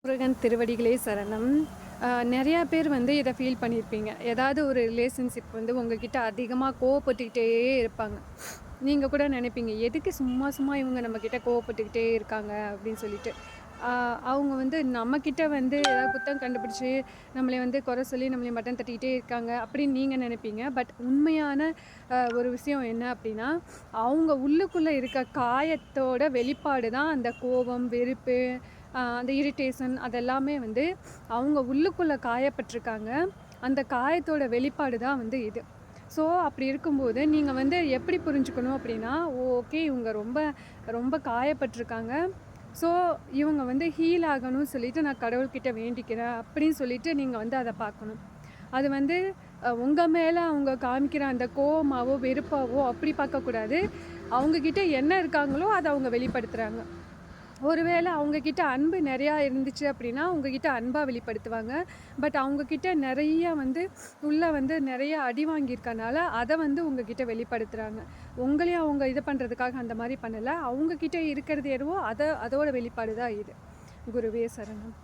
முருகன் திருவடிகளே சரணம். நிறையா பேர் வந்து இதை ஃபீல் பண்ணியிருப்பீங்க. ஏதாவது ஒரு ரிலேஷன்ஷிப் வந்து உங்ககிட்ட அதிகமாக கோவப்பட்டுக்கிட்டே இருப்பாங்க. நீங்கள் கூட நினைப்பீங்க, எதுக்கு சும்மா சும்மா இவங்க நம்மக்கிட்ட கோவப்பட்டுக்கிட்டே இருக்காங்க அப்படின்னு சொல்லிட்டு. அவங்க வந்து நம்மக்கிட்ட வந்து ஏதாவது குத்தம் கண்டுபிடிச்சி நம்மளை வந்து குறை சொல்லி நம்மளை மட்டன் தட்டிக்கிட்டே இருக்காங்க அப்படின்னு நீங்கள் நினைப்பீங்க. பட் உண்மையான ஒரு விஷயம் என்ன அப்படின்னா, அவங்க உள்ளுக்குள்ளே இருக்க காயத்தோட வெளிப்பாடு தான் அந்த கோபம், வெறுப்பு, அந்த இரிட்டேஷன் அதெல்லாமே வந்து அவங்க உள்ளுக்குள்ளே காயப்பட்டிருக்காங்க. அந்த காயத்தோட வெளிப்பாடு தான் வந்து இது. ஸோ அப்படி இருக்கும்போது நீங்கள் வந்து எப்படி புரிஞ்சுக்கணும் அப்படின்னா, ஓகே இவங்க ரொம்ப ரொம்ப காயப்பட்டிருக்காங்க. ஸோ இவங்க வந்து ஹீல் ஆகணும்னு சொல்லிட்டு நான் கடவுள்கிட்ட வேண்டிக்கிறேன் அப்படின்னு சொல்லிட்டு நீங்கள் வந்து அதை பார்க்கணும். அது வந்து உங்கள் மேலே அவங்க காமிக்கிற அந்த கோவமாவோ வெறுப்பாவோ அப்படி பார்க்கக்கூடாது. அவங்கக்கிட்ட என்ன இருக்காங்களோ அதை அவங்க வெளிப்படுத்துகிறாங்க. ஒருவேளை அவங்கக்கிட்ட அன்பு நிறையா இருந்துச்சு அப்படின்னா உங்ககிட்ட அன்பாக வெளிப்படுத்துவாங்க. பட் அவங்கக்கிட்ட நிறைய வந்து உள்ள வந்து நிறைய அடி வாங்கியிருக்கனால அதை வந்து உங்ககிட்ட வெளிப்படுத்துகிறாங்க. உங்களையும் அவங்க இது பண்ணுறதுக்காக அந்த மாதிரி பண்ணலை. அவங்கக்கிட்ட இருக்கிறது எதுவோ அதோட வெளிப்பாடு தான் இது. குருவே சரணம்.